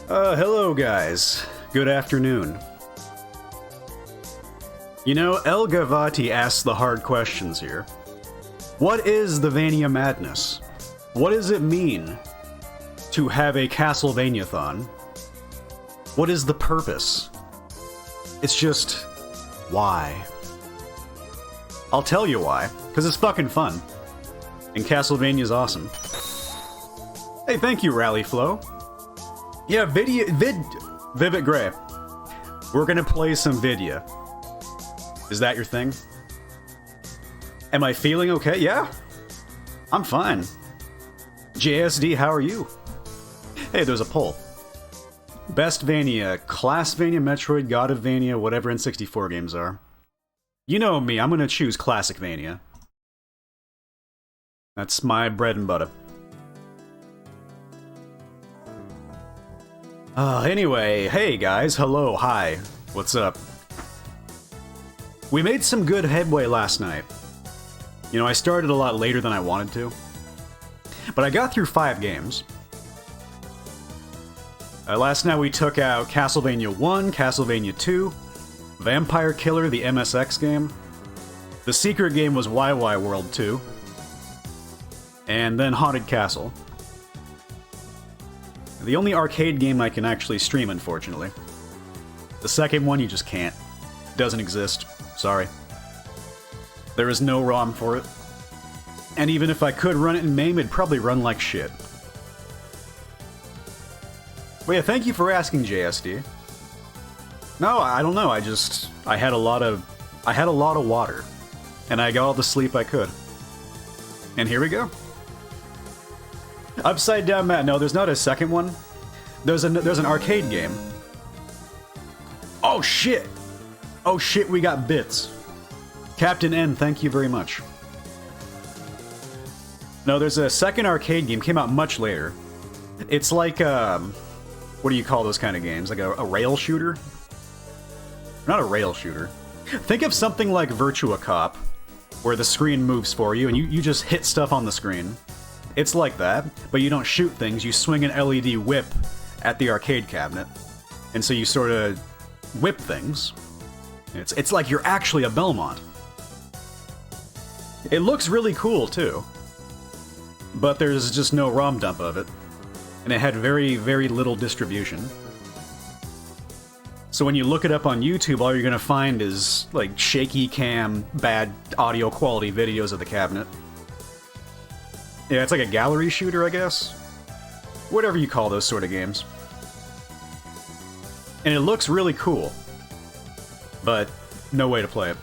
Hello guys. Good afternoon. You know, El Gavati asks the hard questions here. What is the Vania Madness? What does it mean to have a Castlevaniathon? What is the purpose? It's just, why? I'll tell you why, because it's fucking fun. And Castlevania's awesome. Hey, thank you, Rally Flow. Yeah, Vivid Gray. We're gonna play some Vidya. Is that your thing? Am I feeling okay? Yeah. I'm fine. JSD, how are you? Hey, there's a poll. Best Vania, Class Vania, Metroid, God of Vania, whatever N64 games are. You know me, I'm gonna choose Classic Vania. That's my bread and butter. Anyway, hey guys, hello, hi, what's up? We made some good headway last night. You know, I started a lot later than I wanted to, but I got through 5 games. Last night we took out Castlevania 1, Castlevania 2, Vampire Killer, the MSX game. The secret game was YY World 2, and then Haunted Castle. The only arcade game I can actually stream, unfortunately. The second one you just can't. Doesn't exist. Sorry. There is no ROM for it. And even if I could run it in MAME, it'd probably run like shit. But yeah, thank you for asking, JSD. No, I don't know, I had a lot of water. And I got all the sleep I could. And here we go. Upside Down Matt. No, there's not a second one. There's an arcade game. Oh shit! Oh shit, we got bits. Captain N, thank you very much. No, there's a second arcade game, came out much later. It's like, what do you call those kind of games? Like a rail shooter? Not a rail shooter. Think of something like Virtua Cop, where the screen moves for you and you just hit stuff on the screen. It's like that, but you don't shoot things, you swing an LED whip at the arcade cabinet. And so you sort of whip things. It's like you're actually a Belmont. It looks really cool, too. But there's just no ROM dump of it. And it had very, very little distribution. So when you look it up on YouTube, all you're gonna find is, like, shaky cam, bad audio quality videos of the cabinet. Yeah, it's like a gallery shooter, I guess. Whatever you call those sort of games. And it looks really cool. But no way to play it.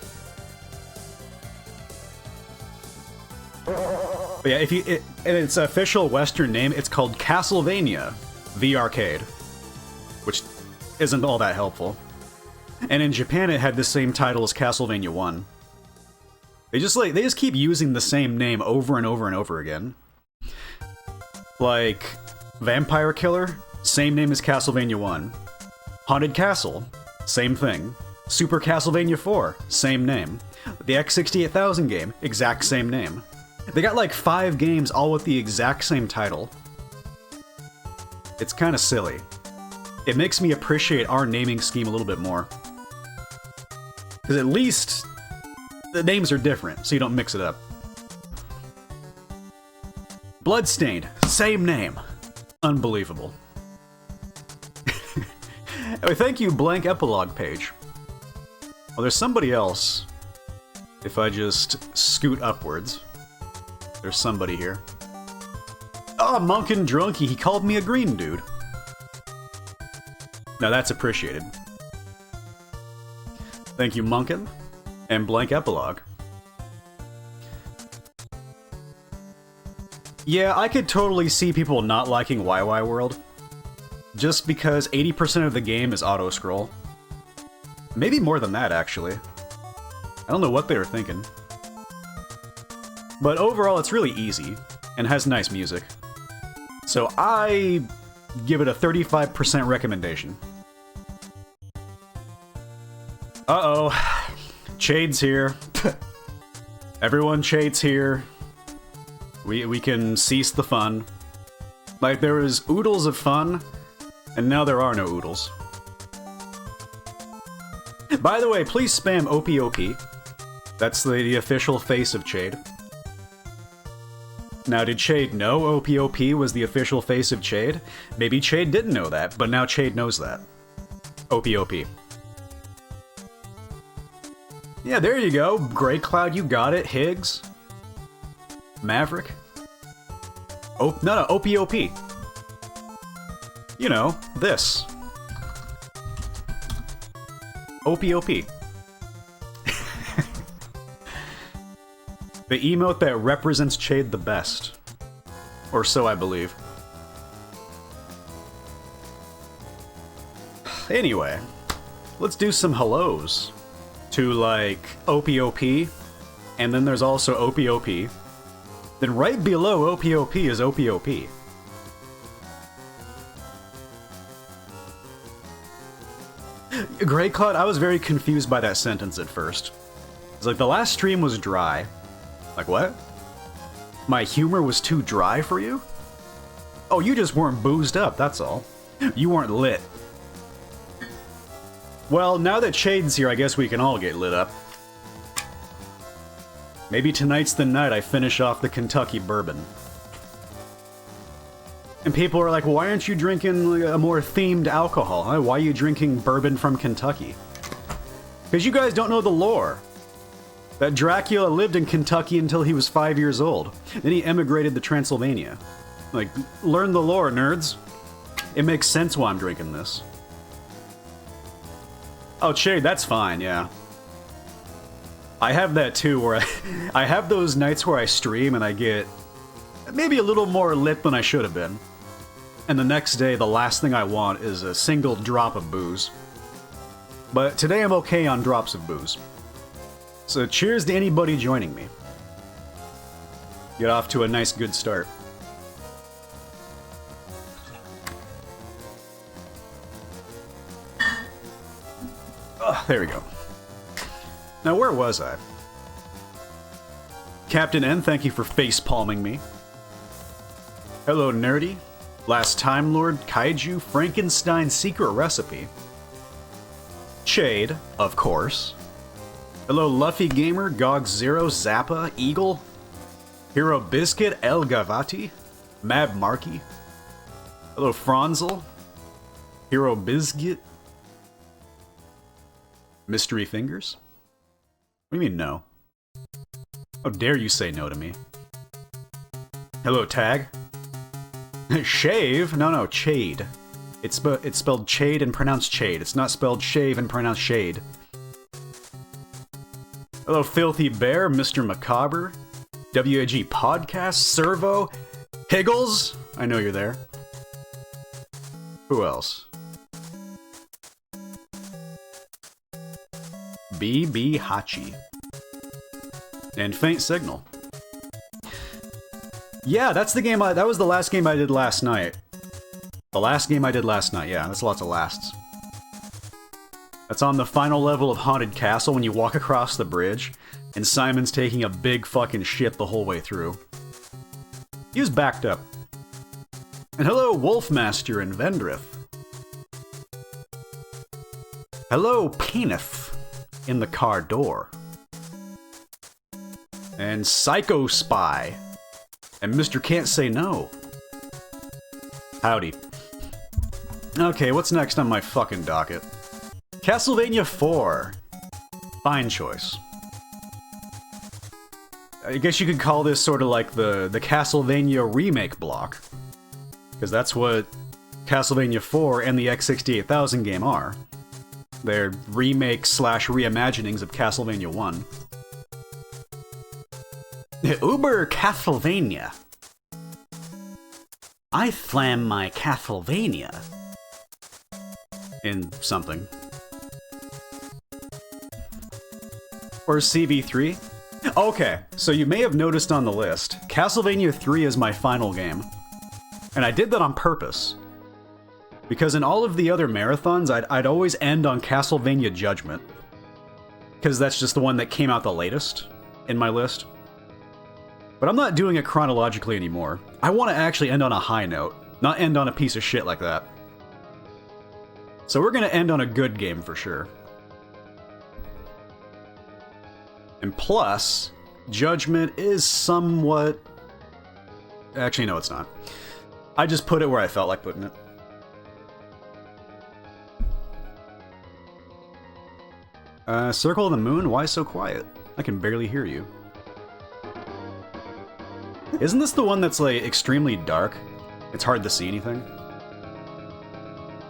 But yeah, in its official Western name, it's called Castlevania, the Arcade. Which isn't all that helpful. And in Japan, it had the same title as Castlevania 1. They just keep using the same name over and over and over again. Like, Vampire Killer, same name as Castlevania 1. Haunted Castle, same thing. Super Castlevania 4, same name. The X68000 game, exact same name. They got like 5 games all with the exact same title. It's kinda silly. It makes me appreciate our naming scheme a little bit more. Because at least the names are different, so you don't mix it up. Bloodstained, same name. Unbelievable. Anyway, thank you, Blank Epilogue page. Well, there's somebody else. If I just scoot upwards. There's somebody here. Oh, Monkin' Drunky, he called me a green dude. Now that's appreciated. Thank you, Monkin'. And Blank Epilogue. Yeah, I could totally see people not liking YY World. Just because 80% of the game is auto-scroll. Maybe more than that, actually. I don't know what they were thinking. But overall, it's really easy, and has nice music. So I give it a 35% recommendation. Uh-oh. Chade's here. Everyone, Chade's here. We can cease the fun. Like, there was oodles of fun And now there are no oodles. By the way, please spam OPOP. That's the official face of Chade. Now, did Chade know OPOP was the official face of Chade? Maybe Chade didn't know that, but now Chade knows that. OPOP. Yeah, there you go. Grey Cloud, you got it. Higgs. Maverick. Oh, no, OPOP. You know, this. OPOP. The emote that represents Chade the best. Or so I believe. Anyway, let's do some hellos. To, like, OPOP, and then there's also OPOP. Then right below OPOP is OPOP. Grey Cloud, I was very confused by that sentence at first. It's like, the last stream was dry. Like, what? My humor was too dry for you? Oh, you just weren't boozed up, that's all. You weren't lit. Well, now that Chade's here, I guess we can all get lit up. Maybe tonight's the night I finish off the Kentucky bourbon. And people are like, why aren't you drinking a more themed alcohol? Huh? Why are you drinking bourbon from Kentucky? Because you guys don't know the lore. That Dracula lived in Kentucky until he was 5 years old. Then he emigrated to Transylvania. Like, learn the lore, nerds. It makes sense why I'm drinking this. Oh, Chade, that's fine, yeah. I have that too, where I have those nights where I stream and I get maybe a little more lit than I should have been. And the next day, the last thing I want is a single drop of booze. But today I'm okay on drops of booze. So cheers to anybody joining me. Get off to a nice good start. There we go. Now, where was I? Captain N, thank you for face-palming me. Hello, Nerdy. Last Time Lord, Kaiju, Frankenstein Secret Recipe. Chade, of course. Hello, Luffy Gamer, Gog Zero, Zappa, Eagle, Hero Biscuit, El Gavati, Mab Marky. Hello, Franzel, Hero Biscuit, Mystery Fingers? What do you mean, no? How dare you say no to me? Hello, Tag. Shave? No, Chade. It's spelled Chade and pronounced Chade. It's not spelled shave and pronounced shade. Hello, Filthy Bear, Mr. Macabre, WAG Podcast, Servo, Higgles. I know you're there. Who else? BB Hachi. And Faint Signal. Yeah, that's the game that was the last game I did last night. The last game I did last night, yeah, that's lots of lasts. That's on the final level of Haunted Castle when you walk across the bridge, and Simon's taking a big fucking shit the whole way through. He was backed up. And hello, Wolfmaster and Vendrith. Hello, Penith in the car door. And Psycho Spy. And Mr. Can't Say No. Howdy. Okay, what's next on my fucking docket? Castlevania 4. Fine choice. I guess you could call this sort of like the Castlevania remake block. Because that's what Castlevania 4 and the X68000 game are. They're remake/reimaginings of Castlevania 1. Uber Castlevania. I flam my Castlevania. In something. Or CV3? Okay, so you may have noticed on the list, Castlevania 3 is my final game. And I did that on purpose. Because in all of the other marathons, I'd always end on Castlevania Judgment. Because that's just the one that came out the latest in my list. But I'm not doing it chronologically anymore. I want to actually end on a high note, not end on a piece of shit like that. So we're gonna end on a good game for sure. And plus, Judgment is somewhat... Actually, no, it's not. I just put it where I felt like putting it. Circle of the Moon? Why so quiet? I can barely hear you. Isn't this the one that's, like, extremely dark? It's hard to see anything?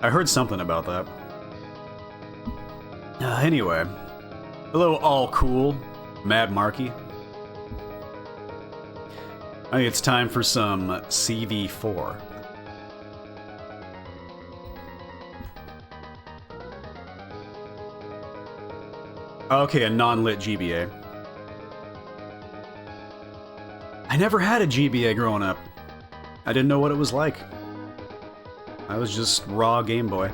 I heard something about that. Anyway. Hello, all cool. Mad Marky. I think it's time for some CV4. Okay, a non-lit GBA. I never had a GBA growing up. I didn't know what it was like. I was just raw Game Boy.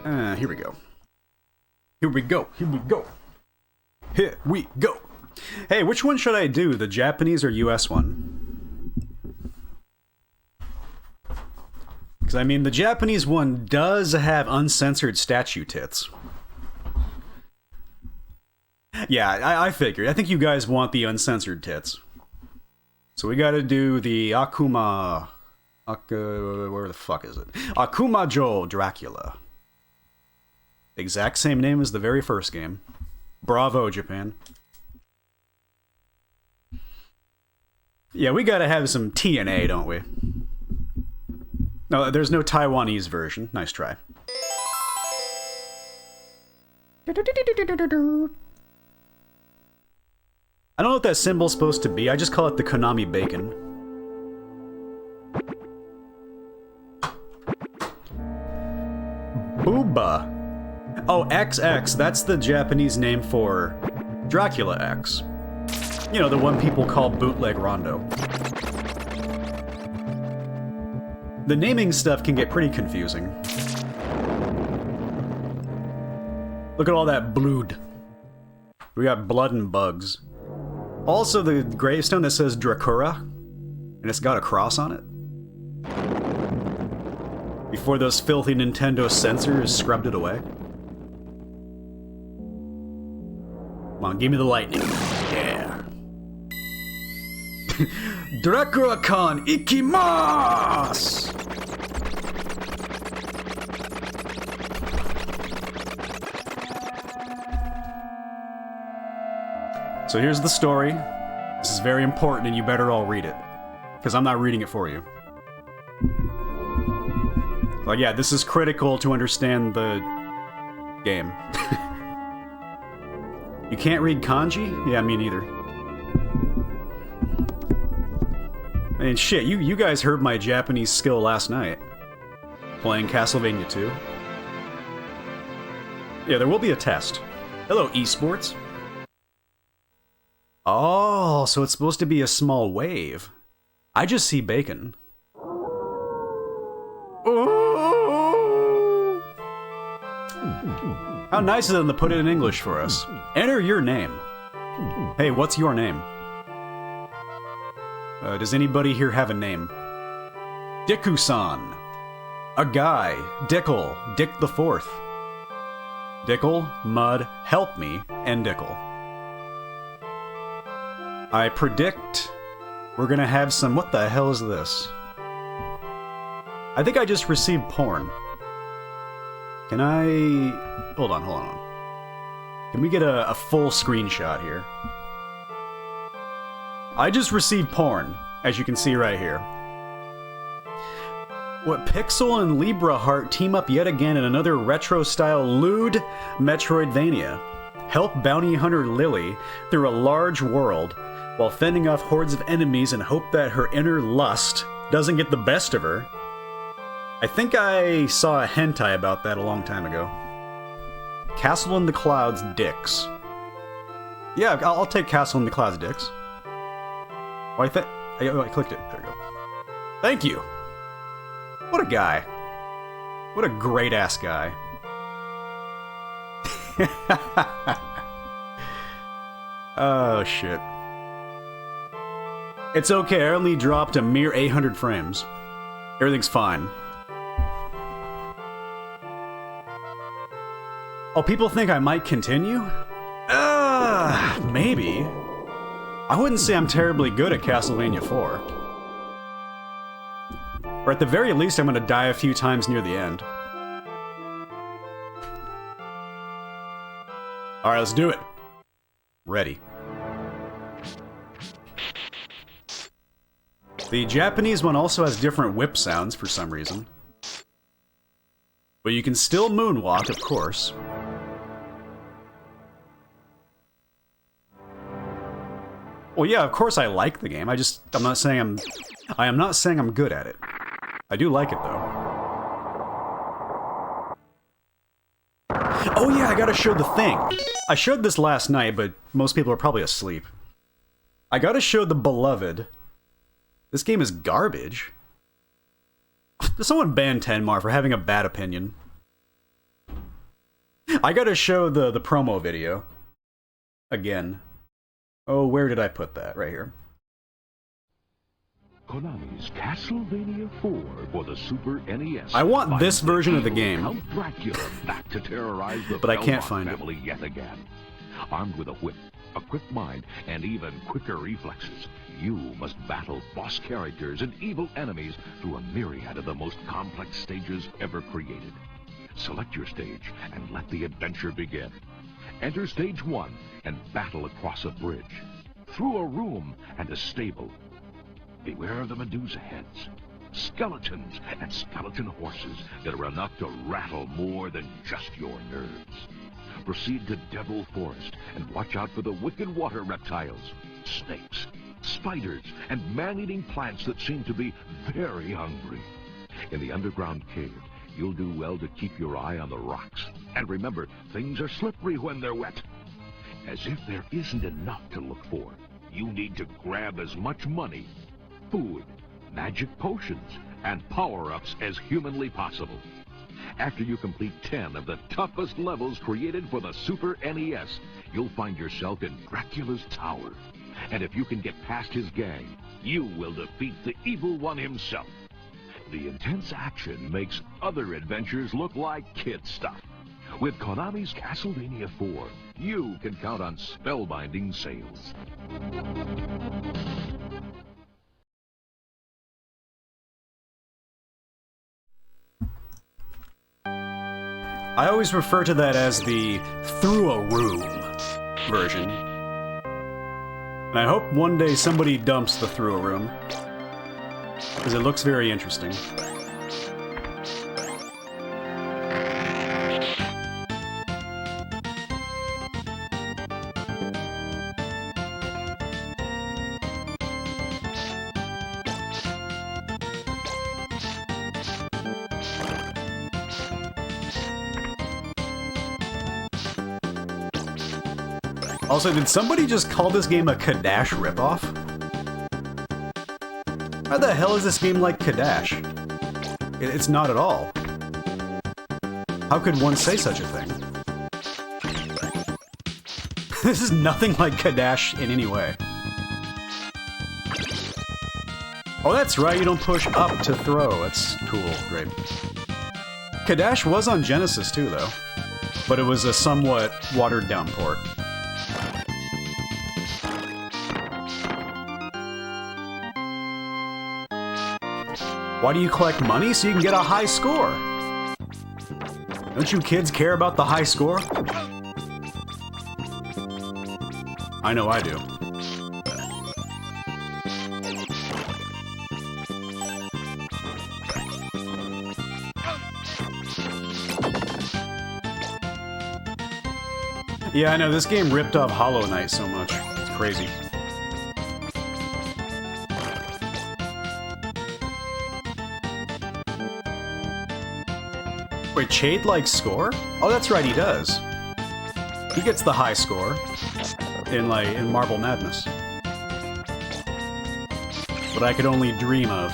Here we go. Here we go. Here we go. Here we go. Hey, which one should I do? The Japanese or US one? Because, I mean, the Japanese one does have uncensored statue tits. Yeah, I figured. I think you guys want the uncensored tits. So we gotta do the Akuma... where the fuck is it? Akumajo Dracula. Exact same name as the very first game. Bravo, Japan. Yeah, we gotta have some TNA, don't we? No, there's no Taiwanese version. Nice try. I don't know what that symbol's supposed to be. I just call it the Konami Bacon. Booba. Oh, XX. That's the Japanese name for Dracula X. You know, the one people call bootleg Rondo. The naming stuff can get pretty confusing. Look at all that blood. We got blood and bugs. Also, the gravestone that says Dracura, and it's got a cross on it. Before those filthy Nintendo censors scrubbed it away. Come on, give me the lightning. Yeah. Dracula-con ikimasu! So here's the story. This is very important and you better all read it. Because I'm not reading it for you. Like, yeah, this is critical to understand the game. You can't read kanji? Yeah, me neither. I mean, shit, you guys heard my Japanese skill last night. Playing Castlevania 2. Yeah, there will be a test. Hello, esports. Oh, so it's supposed to be a small wave. I just see bacon. Oh. How nice of them to put it in English for us. Enter your name. Hey, what's your name? Does anybody here have a name? Diku-san. A guy. Dickle. Dick the Fourth. Dickle, Mud, Help Me, and Dickle. I predict we're gonna have some... What the hell is this? I think I just received porn. Can I... Hold on. Can we get a full screenshot here? I just received porn, as you can see right here. What, Pixel and Libra Heart team up yet again in another retro-style lewd Metroidvania. Help bounty hunter Lily through a large world while fending off hordes of enemies and hope that her inner lust doesn't get the best of her. I think I saw a hentai about that a long time ago. Castle in the Clouds Dicks. Yeah, I'll take Castle in the Clouds Dicks. Oh, I clicked it. There we go. Thank you. What a guy. What a great-ass guy. Oh, shit. It's okay, I only dropped a mere 800 frames. Everything's fine. Oh, people think I might continue? Maybe. I wouldn't say I'm terribly good at Castlevania 4. Or at the very least, I'm gonna die a few times near the end. Alright, let's do it. Ready. The Japanese one also has different whip sounds for some reason. But you can still moonwalk, of course. Well, yeah, of course I like the game. I am not saying I'm good at it. I do like it, though. Oh yeah, I gotta show the thing. I showed this last night, but most people are probably asleep. I gotta show the Beloved. This game is garbage. Someone ban Tenmar for having a bad opinion. I gotta show the promo video. Again. Oh, where did I put that? Right here. Konami's Castlevania 4 for the Super NES. I want this version of the game. Count Dracula back to terrorize the but I can't Belmont find family yet again. Armed with a whip, a quick mind, and even quicker reflexes, you must battle boss characters and evil enemies through a myriad of the most complex stages ever created. Select your stage and let the adventure begin. Enter stage 1 and battle across a bridge, through a room and a stable. Beware of the Medusa heads, skeletons, and skeleton horses that are enough to rattle more than just your nerves. Proceed to Devil Forest and watch out for the wicked water reptiles, snakes, spiders, and man-eating plants that seem to be very hungry. In the underground cave, you'll do well to keep your eye on the rocks. And remember, things are slippery when they're wet. As if there isn't enough to look for, you need to grab as much money, food, magic potions, and power-ups as humanly possible. After you complete 10 of the toughest levels created for the Super NES, you'll find yourself in Dracula's tower. And if you can get past his gang, you will defeat the evil one himself. The intense action makes other adventures look like kid stuff. With Konami's Castlevania 4, you can count on spellbinding sales. I always refer to that as the through a room version. And I hope one day somebody dumps the through a room, because it looks very interesting. Also, did somebody just call this game a Kadash ripoff? How the hell is this game like Kadash? It's not at all. How could one say such a thing? This is nothing like Kadash in any way. Oh, that's right, you don't push up to throw. That's cool, great. Kadash was on Genesis too, though. But it was a somewhat watered-down port. Why do you collect money? So you can get a high score. Don't you kids care about the high score? I know I do. Yeah, I know, this game ripped off Hollow Knight so much. It's crazy. Wait, Chade likes score? Oh, that's right, he does. He gets the high score in Marble Madness. What I could only dream of.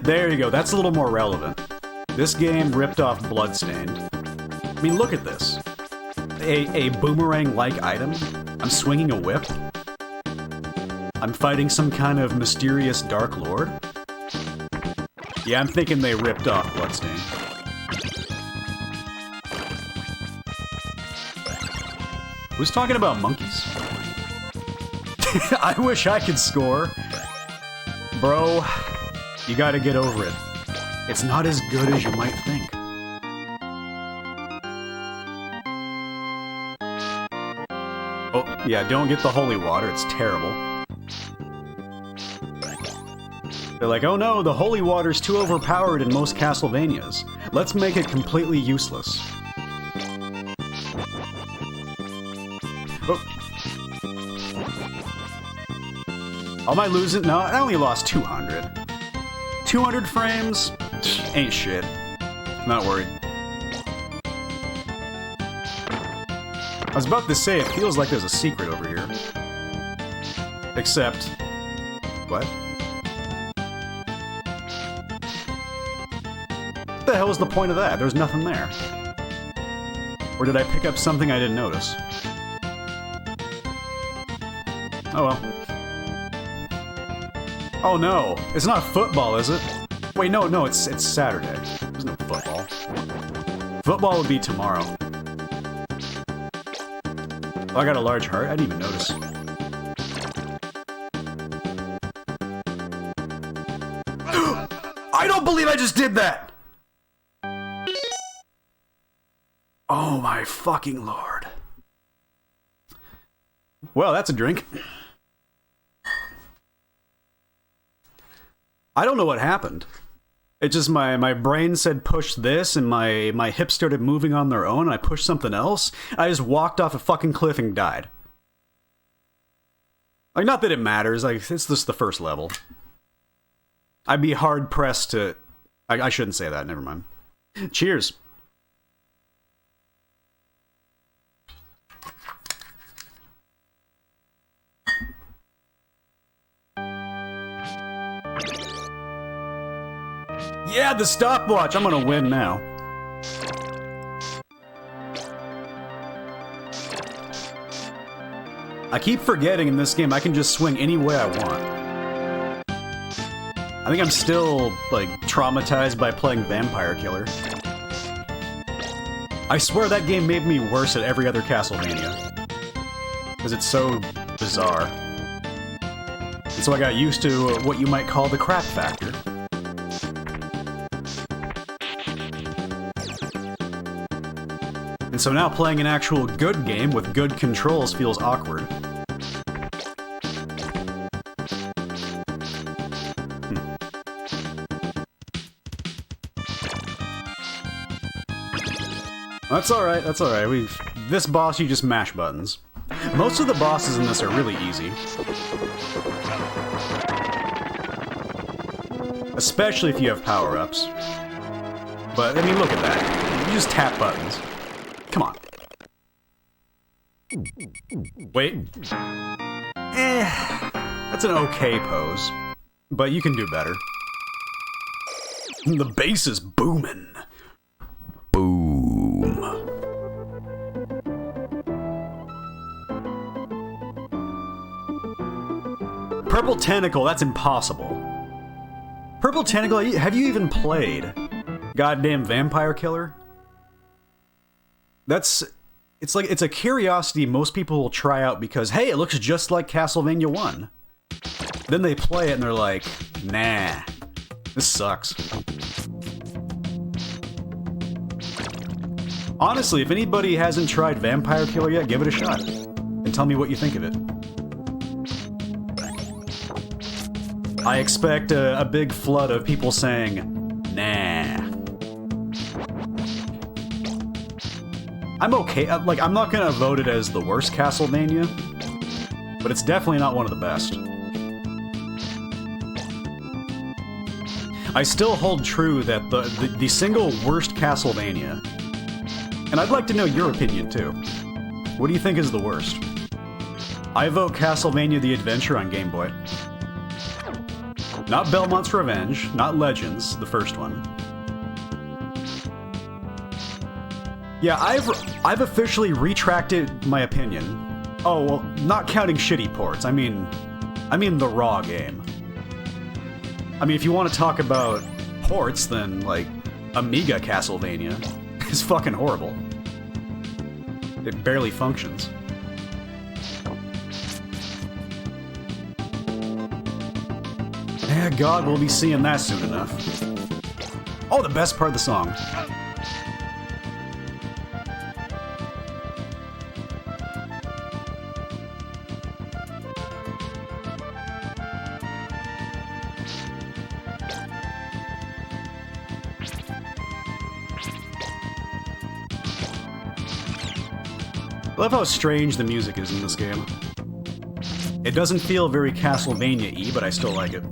There you go, that's a little more relevant. This game ripped off Bloodstained. I mean, look at this. A boomerang-like item? I'm swinging a whip? I'm fighting some kind of mysterious Dark Lord? Yeah, I'm thinking they ripped off Bloodstain. Who's talking about monkeys? I wish I could score. Bro, you gotta get over it. It's not as good as you might think. Oh, yeah, don't get the holy water, it's terrible. They're like, oh no, the holy water's too overpowered in most Castlevanias. Let's make it completely useless. Oh. Am I losing? No, I only lost 200. 200 frames? Ain't shit. Not worried. I was about to say, it feels like there's a secret over here. Except... What? What the hell was the point of that? There's nothing there. Or did I pick up something I didn't notice? Oh well. Oh no, it's not football, is it? Wait, no, it's Saturday. There's no football. Football would be tomorrow. Oh, I got a large heart? I didn't even notice. I don't believe I just did that! Oh my fucking lord. Well, that's a drink. I don't know what happened. It just, my brain said push this, and my hips started moving on their own, and I pushed something else. I just walked off a fucking cliff and died. Like, not that it matters, like, it's just the first level. I'd be hard-pressed to... I shouldn't say that, never mind. Cheers. Yeah, the stopwatch! I'm gonna win now. I keep forgetting in this game I can just swing any way I want. I think I'm still, like, traumatized by playing Vampire Killer. I swear that game made me worse at every other Castlevania. Because it's so bizarre. And so I got used to what you might call the crap factor. And so now playing an actual good game with good controls feels awkward. That's alright, that's alright. This boss, you just mash buttons. Most of the bosses in this are really easy. Especially if you have power-ups. But, I mean, look at that. You just tap buttons. Come on. Wait. That's an okay pose. But you can do better. The bass is booming. Boom. Purple Tentacle, that's impossible. Purple Tentacle, have you even played goddamn Vampire Killer? It's a curiosity most people will try out because, hey, it looks just like Castlevania 1. Then they play it and they're like, nah, this sucks. Honestly, if anybody hasn't tried Vampire Killer yet, give it a shot. And tell me what you think of it. I expect a big flood of people saying, nah. I'm okay, I'm not gonna vote it as the worst Castlevania, but it's definitely not one of the best. I still hold true that the single worst Castlevania, and I'd like to know your opinion too. What do you think is the worst? I vote Castlevania The Adventure on Game Boy. Not Belmont's Revenge, not Legends, the first one. Yeah, I've officially retracted my opinion. Oh, well, not counting shitty ports. I mean I mean the raw game. I mean, if you want to talk about ports, then, like, Amiga Castlevania is fucking horrible. It barely functions. Yeah, God, we'll be seeing that soon enough. Oh, the best part of the song. I love how strange the music is in this game. It doesn't feel very Castlevania-y, but I still like it.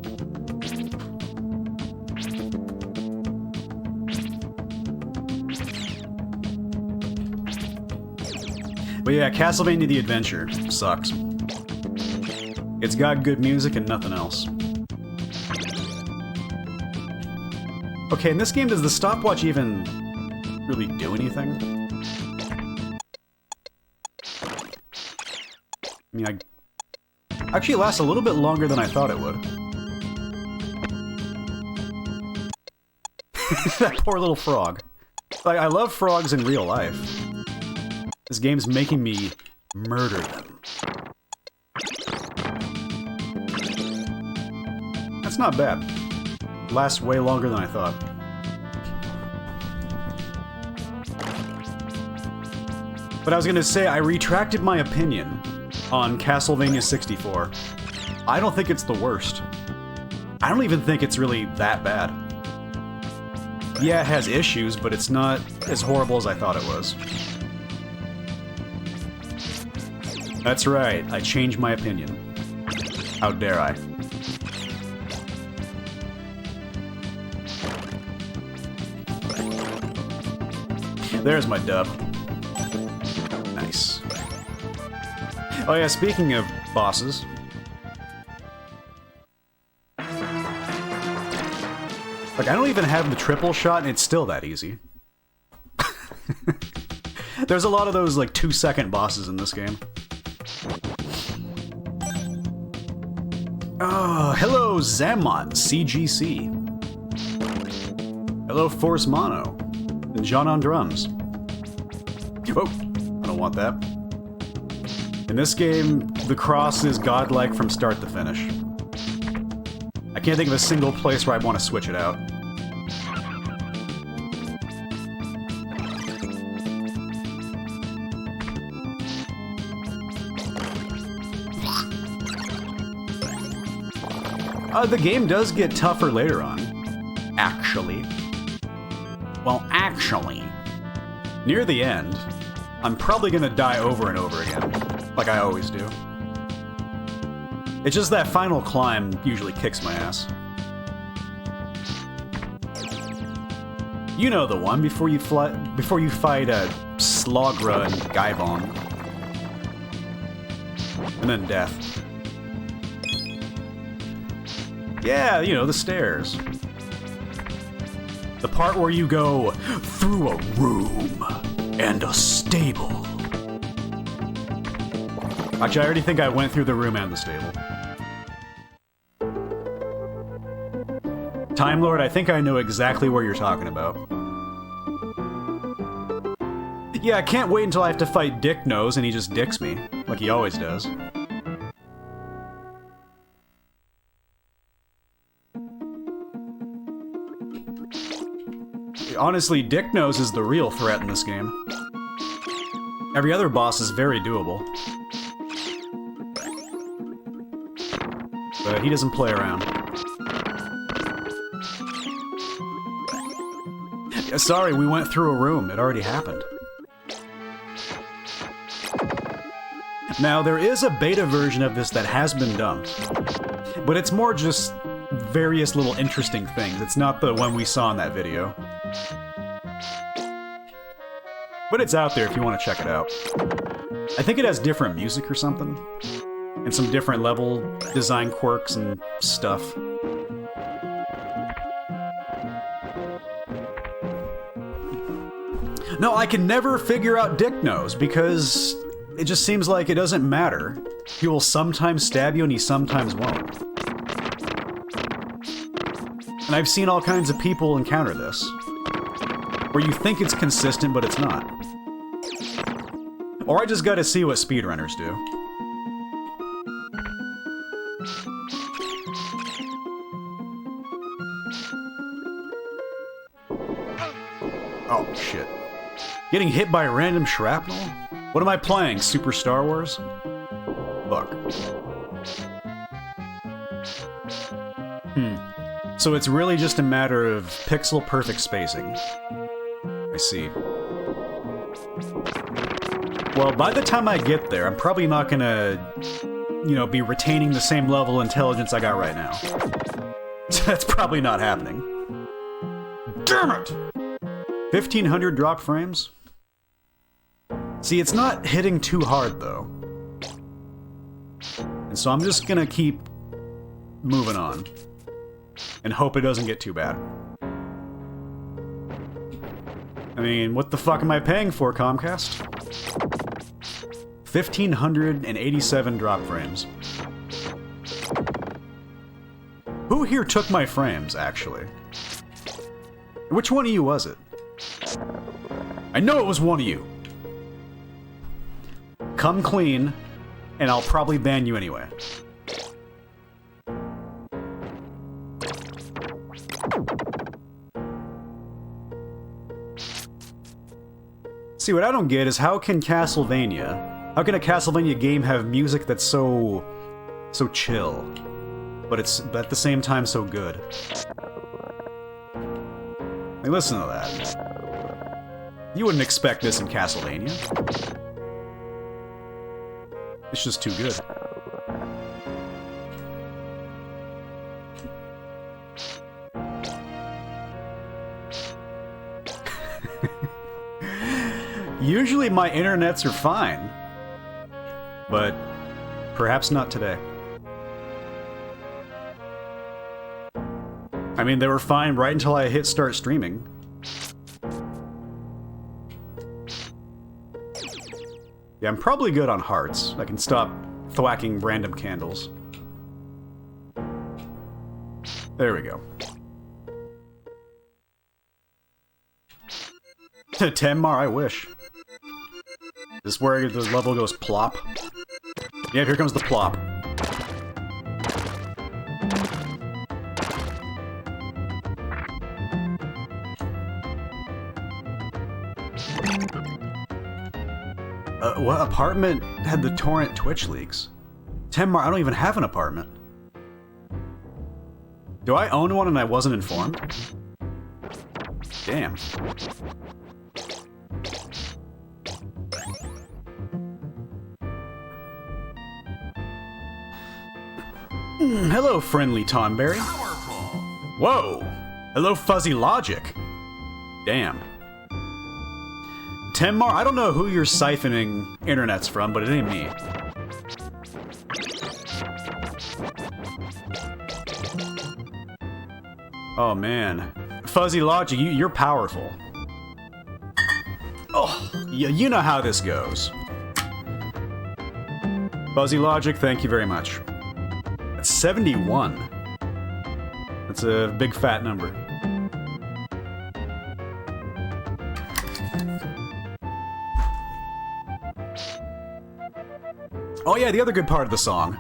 But yeah, Castlevania the Adventure sucks. It's got good music and nothing else. Okay, in this game, does the stopwatch even really do anything? I mean, actually, it lasts a little bit longer than I thought it would. That poor little frog. Like, I love frogs in real life. This game's making me murder them. That's not bad. Lasts way longer than I thought. But I was gonna say, I retracted my opinion on Castlevania 64. I don't think it's the worst. I don't even think it's really that bad. Yeah, it has issues, but it's not as horrible as I thought it was. That's right, I changed my opinion. How dare I? There's my dub. Nice. Oh yeah, speaking of bosses. Like, I don't even have the triple shot and it's still that easy. There's a lot of those, like, 2-second bosses in this game. Oh, hello Zammon, CGC. Hello Force Mono. And John on drums. Oh, I don't want that. In this game, the cross is godlike from start to finish. I can't think of a single place where I'd want to switch it out. The game does get tougher later on. Actually. Well, actually. Near the end, I'm probably gonna die over and over again. Like I always do. It's just that final climb usually kicks my ass. You know the one, before you fight Slogra and Gaibon. And then death. Yeah, you know, the stairs. The part where you go through a room and a stable. Actually, I already think I went through the room and the stable. Time Lord, I think I know exactly where you're talking about. Yeah, I can't wait until I have to fight Dick Nose and he just dicks me, like he always does. Honestly, Dick Nose is the real threat in this game. Every other boss is very doable. But he doesn't play around. Yeah, sorry, we went through a room. It already happened. Now, there is a beta version of this that has been dumped. But it's more just various little interesting things. It's not the one we saw in that video. But it's out there if you want to check it out. I think it has different music or something. And some different level design quirks and stuff. No, I can never figure out Dick Nose because it just seems like it doesn't matter. He will sometimes stab you and he sometimes won't. And I've seen all kinds of people encounter this, where you think it's consistent, but it's not. Or I just gotta see what speedrunners do. Oh, shit. Getting hit by random shrapnel? What am I playing, Super Star Wars? Look. So it's really just a matter of pixel-perfect spacing. I see. Well, by the time I get there, I'm probably not gonna, you know, be retaining the same level of intelligence I got right now. That's probably not happening. Damn it! 1,500 drop frames? See, it's not hitting too hard, though. And so I'm just gonna keep moving on. And hope it doesn't get too bad. I mean, what the fuck am I paying for, Comcast? 1,587 drop frames. Who here took my frames, actually? Which one of you was it? I know it was one of you! Come clean, and I'll probably ban you anyway. See, what I don't get is how can a Castlevania game have music that's so chill, but it's at the same time so good? Like, listen to that. You wouldn't expect this in Castlevania. It's just too good. Usually my internets are fine, but perhaps not today. I mean, they were fine right until I hit start streaming. Yeah, I'm probably good on hearts. I can stop thwacking random candles. There we go. 10 I wish. Is this where the level goes plop? Yeah, here comes the plop. What apartment had the torrent Twitch leaks? 10 I don't even have an apartment. Do I own one and I wasn't informed? Damn. Hello, friendly Tonberry. Whoa! Hello, Fuzzy Logic. Damn. Tenmar, I don't know who you're siphoning internets from, but it ain't me. Oh man. Fuzzy Logic, you're powerful. Oh, you know how this goes. Fuzzy Logic, thank you very much. That's 71. That's a big fat number. Oh yeah, the other good part of the song.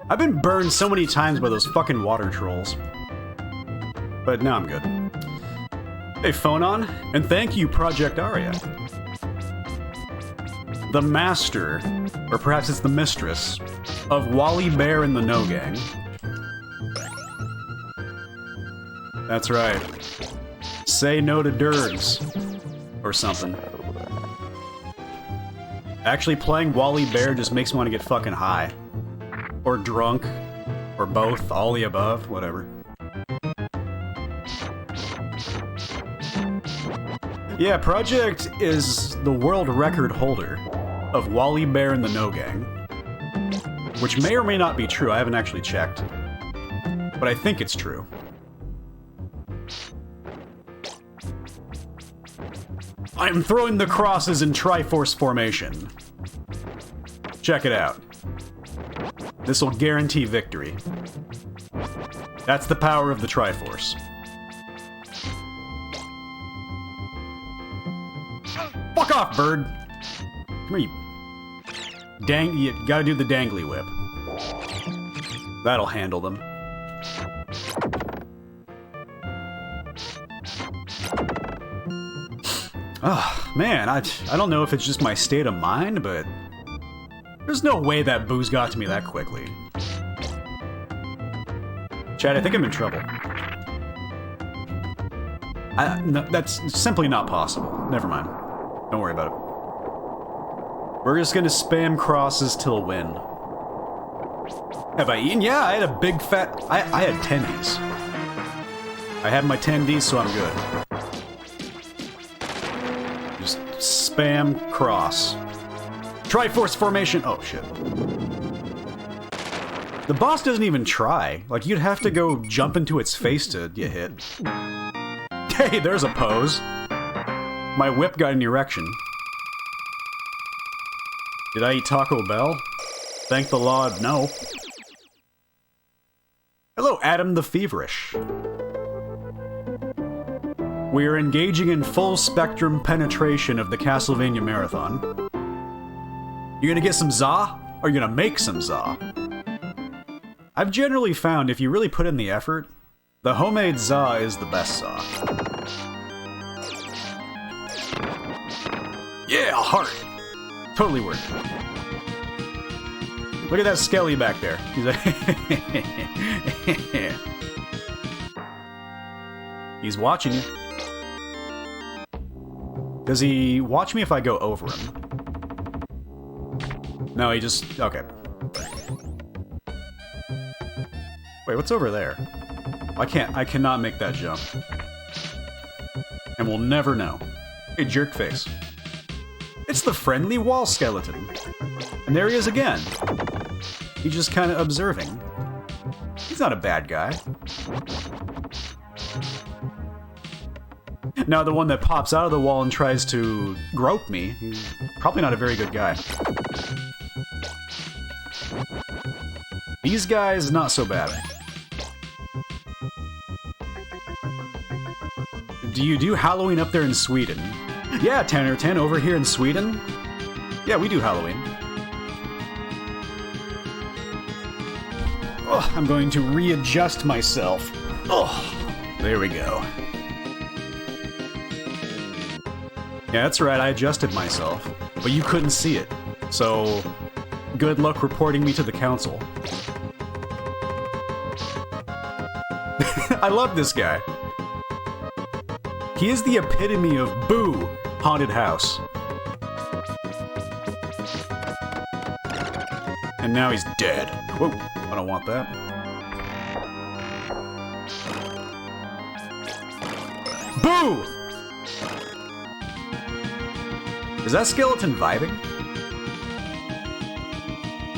I've been burned so many times by those fucking water trolls. But now I'm good. Hey, Phonon, and thank you, Project Aria. The master, or perhaps it's the mistress, of Wally Bear and the No Gang. That's right. Say no to Durgs. Or something. Actually, playing Wally Bear just makes me want to get fucking high. Or drunk. Or both, all the above, whatever. Yeah, Project is the world record holder of Wally Bear and the No Gang. Which may or may not be true, I haven't actually checked. But I think it's true. I am throwing the crosses in Triforce formation. Check it out. This will guarantee victory. That's the power of the Triforce. Fuck off, bird! Come here, you gotta do the dangly whip. That'll handle them. Oh, man, I don't know if it's just my state of mind, but there's no way that booze got to me that quickly. Chad, I think I'm in trouble. No, that's simply not possible. Never mind. Don't worry about it. We're just gonna spam crosses till win. Have I eaten? Yeah, I had a big fat... I had tendies. I had my tendies, so I'm good. Just spam cross. Triforce formation! Oh, shit. The boss doesn't even try. Like, you'd have to go jump into its face to get hit. Hey, there's a pose. My whip got an erection. Did I eat Taco Bell? Thank the Lord, no. Hello, Adam the Feverish. We are engaging in full spectrum penetration of the Castlevania Marathon. You gonna get some za? Or you gonna make some za? I've generally found if you really put in the effort, the homemade za is the best za. Yeah, heart! Totally worth it. Look at that Skelly back there. He's like... He's watching you. Does he watch me if I go over him? No, he just... Okay. Wait, what's over there? I cannot make that jump. And we'll never know. Hey, jerk face. It's the friendly wall skeleton. And there he is again. He's just kind of observing. He's not a bad guy. Now, the one that pops out of the wall and tries to grope me, he's probably not a very good guy. These guys, not so bad. Do you do Halloween up there in Sweden? Yeah, 10 or 10 over here in Sweden. Yeah, we do Halloween. Oh, I'm going to readjust myself. Oh, there we go. Yeah, that's right, I adjusted myself. But you couldn't see it. So, good luck reporting me to the council. I love this guy. He is the epitome of boo, haunted house. And now he's dead. Whoa, I don't want that. Boo! Is that skeleton vibing?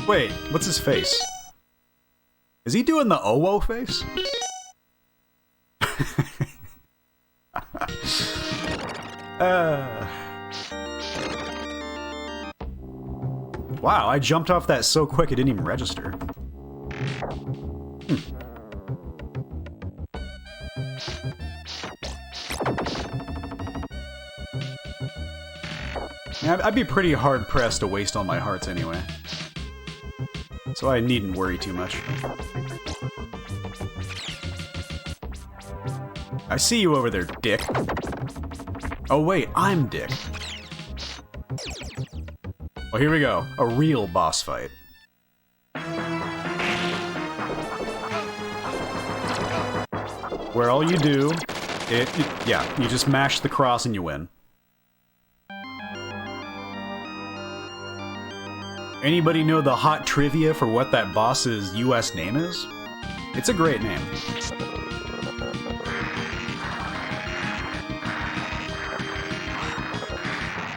Wait, what's his face? Is he doing the Owo face? Wow, I jumped off that so quick it didn't even register. Yeah, I'd be pretty hard-pressed to waste all my hearts anyway. So I needn't worry too much. I see you over there, Dick. Oh wait, I'm Dick. Oh, here we go. A real boss fight. Where all you do... yeah, you just mash the cross and you win. Anybody know the hot trivia for what that boss's US name is? It's a great name.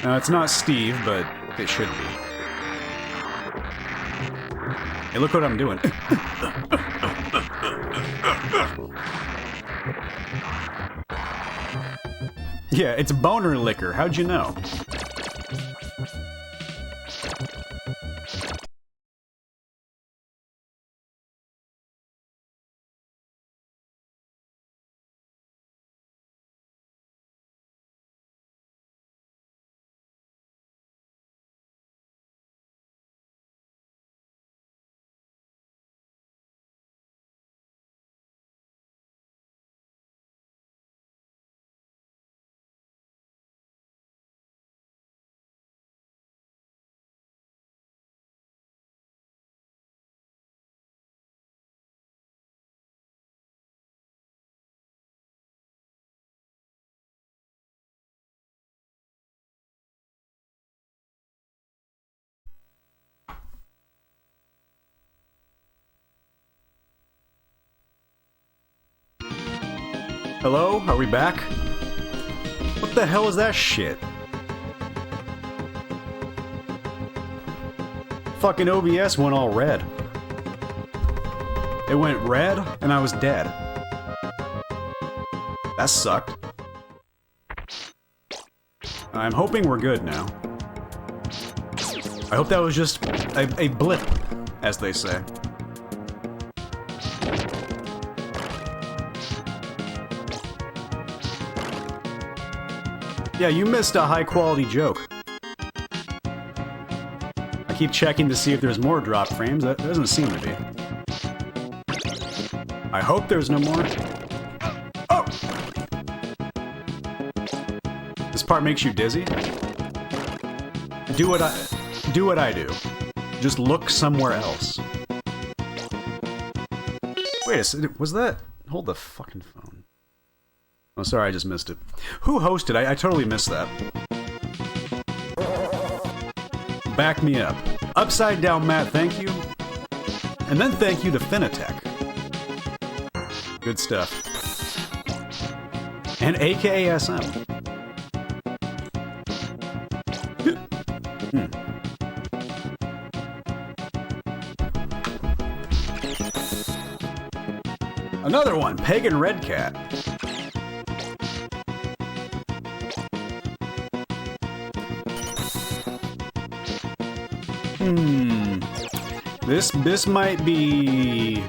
It's not Steve, but it should be. Hey, look what I'm doing. Yeah, it's boner liquor. How'd you know? Hello? Are we back? What the hell is that shit? Fucking OBS went all red. It went red, and I was dead. That sucked. I'm hoping we're good now. I hope that was just a blip, as they say. Yeah, you missed a high-quality joke. I keep checking to see if there's more drop frames. That doesn't seem to be. I hope there's no more. Oh! This part makes you dizzy? Do what I do. Just look somewhere else. Wait a second, was that... Hold the fucking phone. Oh, sorry, I just missed it. Who hosted? I totally missed that. Back me up. Upside Down Matt, thank you. And then thank you to Finitech. Good stuff. And AKASM. Another one, Pagan Red Cat. This might be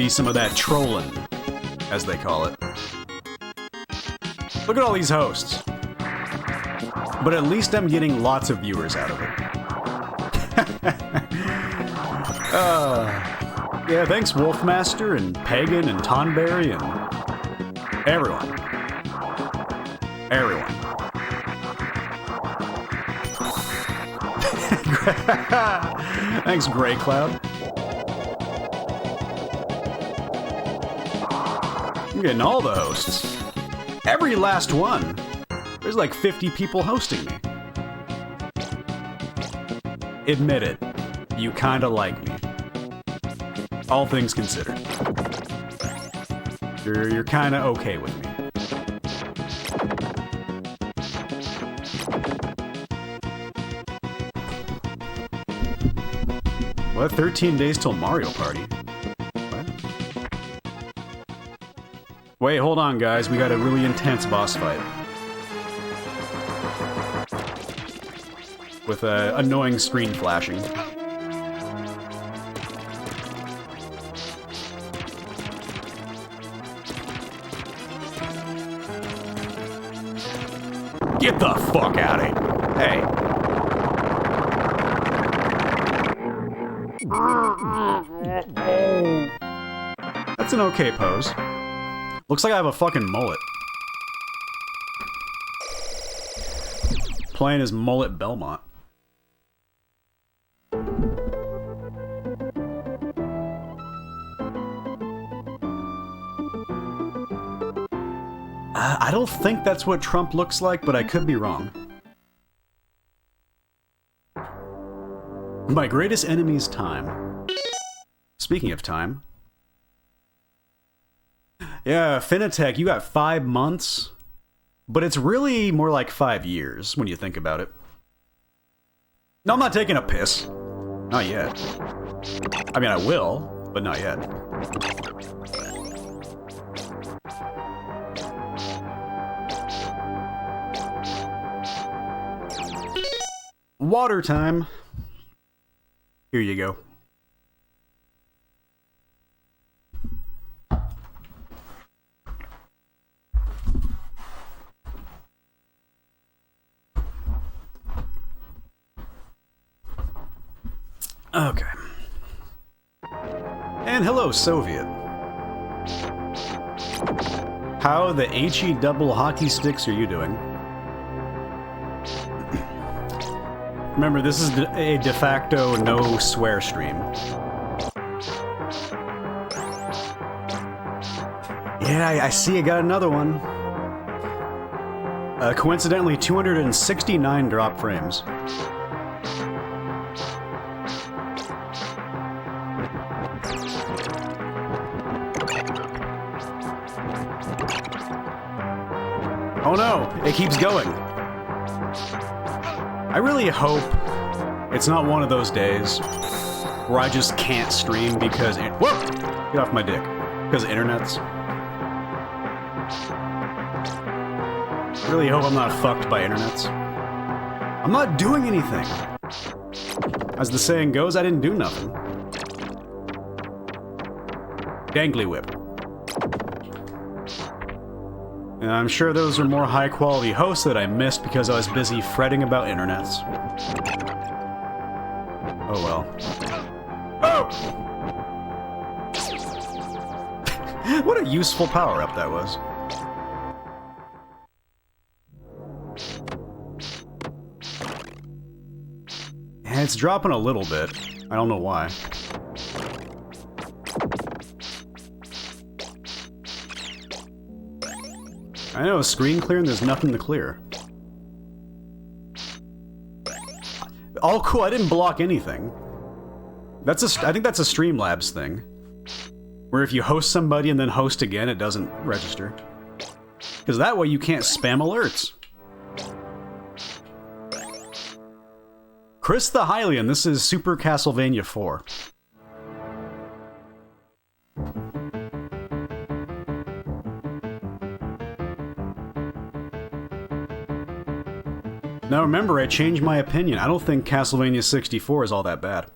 some of that trolling, as they call it. Look at all these hosts. But at least I'm getting lots of viewers out of it. Yeah, thanks Wolfmaster and Pagan and Tonberry and everyone. Everyone. Thanks, Grey Cloud. I'm getting all the hosts. Every last one. There's like 50 people hosting me. Admit it. You kinda like me. All things considered. You're kinda okay with me. What? 13 days till Mario Party? What? Wait, hold on, guys. We got a really intense boss fight. With annoying screen flashing. Get the fuck out of here. Hey. That's an okay pose. Looks like I have a fucking mullet. Playing as Mullet Belmont. I don't think that's what Trump looks like, but I could be wrong. My greatest enemy's time. Speaking of time. Yeah, Finitech, you got 5 months But it's really more like 5 years when you think about it. No, I'm not taking a piss. Not yet. I mean, I will, but not yet. Water time. Here you go. Okay. And hello, Soviet. How the HE double hockey sticks are you doing? Remember, this is a de facto no swear stream. Yeah, I see you got another one. Coincidentally, 269 drop frames. Oh no, it keeps going. I really hope it's not one of those days where I just can't stream because... Whoa! Get off my dick. Because of internets. I really hope I'm not fucked by internets. I'm not doing anything. As the saying goes, I didn't do nothing. Dangly whip. And I'm sure those are more high-quality hosts that I missed because I was busy fretting about internets. Oh well. Oh! What a useful power-up that was. And it's dropping a little bit. I don't know why. I know, screen clear and there's nothing to clear. Oh, cool, I didn't block anything. I think that's a Streamlabs thing. Where if you host somebody and then host again, it doesn't register. Because that way you can't spam alerts. Chris the Hylian, this is Super Castlevania 4. Now remember, I changed my opinion. I don't think Castlevania 64 is all that bad.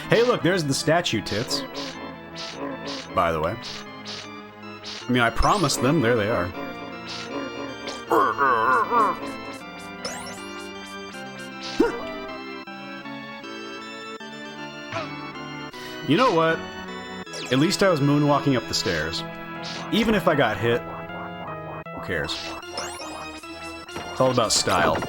Hey look, there's the statue tits. By the way. I mean, I promised them, there they are. You know what? At least I was moonwalking up the stairs. Even if I got hit, who cares? It's all about style.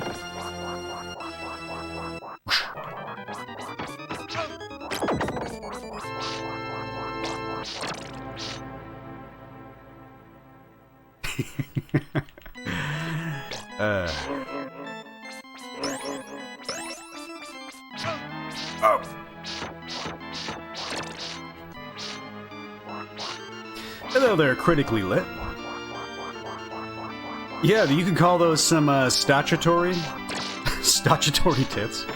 Oh. Hello there, critically lit. Yeah, you could call those some statutory tits.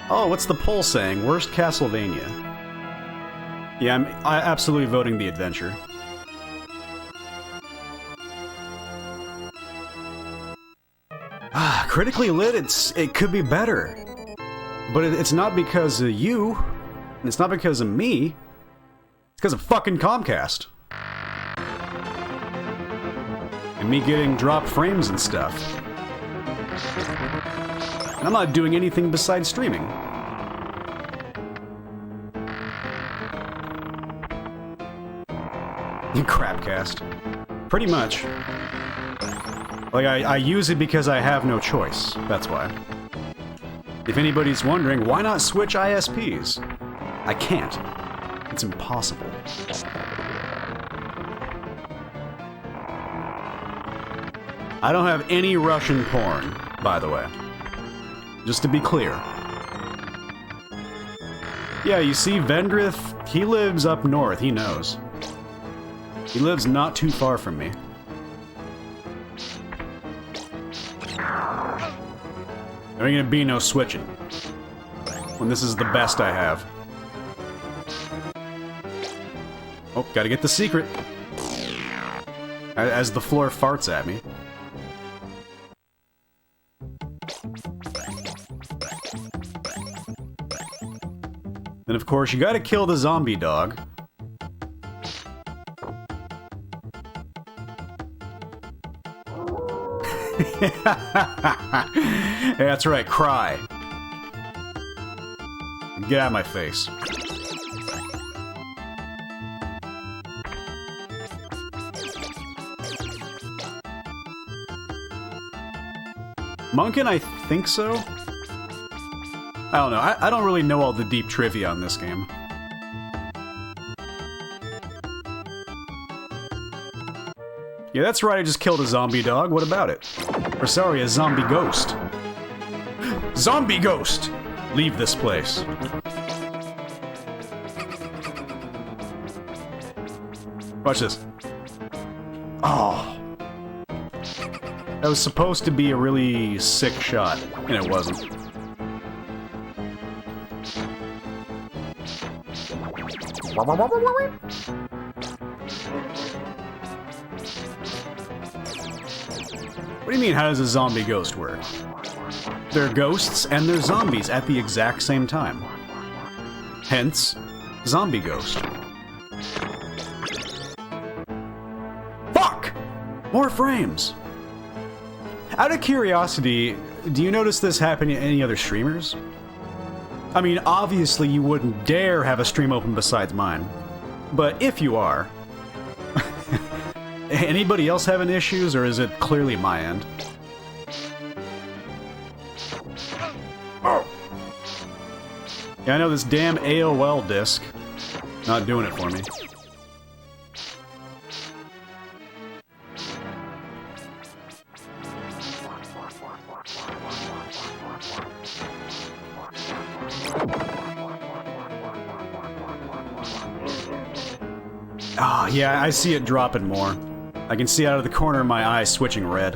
Oh, what's the poll saying? Worst Castlevania. Yeah, I'm absolutely voting the adventure. Critically lit, it could be better. But it's not because of you, and it's not because of me. It's because of fucking Comcast. And me getting dropped frames and stuff. And I'm not doing anything besides streaming. Crapcast. Pretty much. Like, I use it because I have no choice. That's why. If anybody's wondering, why not switch ISPs? I can't. It's impossible. I don't have any Russian porn, by the way. Just to be clear. Yeah, you see, Vendrith, he lives up north, he knows. He lives not too far from me. There ain't gonna be no switching. When this is the best I have. Oh, gotta get the secret. As the floor farts at me. Then, of course, you gotta kill the zombie dog. Yeah, that's right, cry. Get out of my face. Munkin, I think so? I don't know. I don't really know all the deep trivia on this game. Yeah, that's right, I just killed a zombie dog. What about it? Or sorry, a zombie ghost. Zombie ghost! Leave this place. Watch this. Oh. That was supposed to be a really sick shot, and it wasn't. What do you mean, how does a zombie ghost work? They're ghosts and they're zombies at the exact same time. Hence, zombie ghost. Fuck! More frames! Out of curiosity, do you notice this happen to any other streamers? I mean, obviously you wouldn't dare have a stream open besides mine. But if you are, anybody else having issues, or is it clearly my end? Yeah, I know this damn AOL disc. Not doing it for me. Ah, yeah, I see it dropping more. I can see out of the corner of my eye switching red.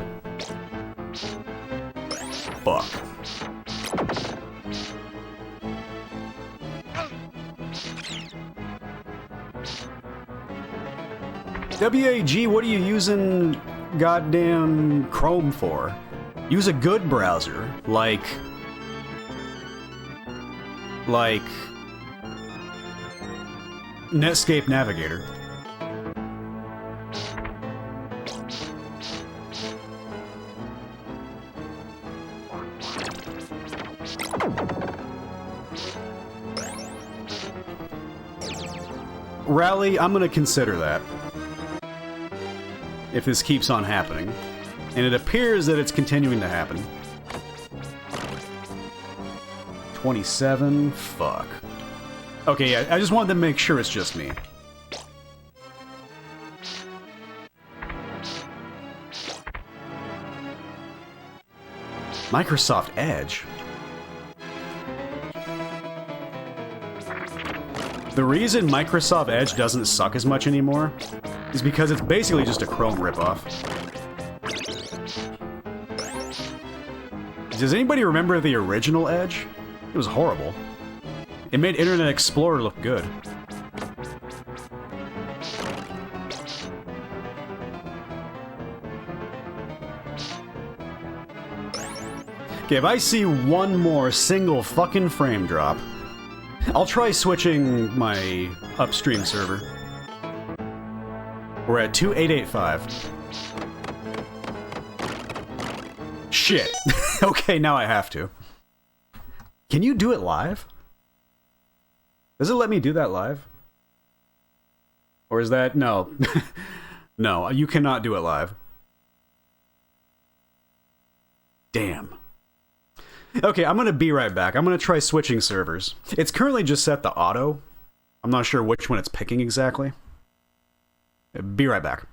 Fuck. WAG, what are you using goddamn Chrome for? Use a good browser, like Netscape Navigator. Rally, I'm gonna consider that. If this keeps on happening. And it appears that it's continuing to happen. 27? Fuck. Okay, yeah, I just wanted to make sure it's just me. Microsoft Edge? The reason Microsoft Edge doesn't suck as much anymore is because it's basically just a Chrome ripoff. Does anybody remember the original Edge? It was horrible. It made Internet Explorer look good. Okay, if I see one more single fucking frame drop, I'll try switching my upstream server. We're at 2885. Shit. Okay, now I have to. Can you do it live? Does it let me do that live? Or is that... No. No, you cannot do it live. Damn. Okay, I'm gonna be right back. I'm gonna try switching servers. It's currently just set to auto. I'm not sure which one it's picking exactly. Be right back.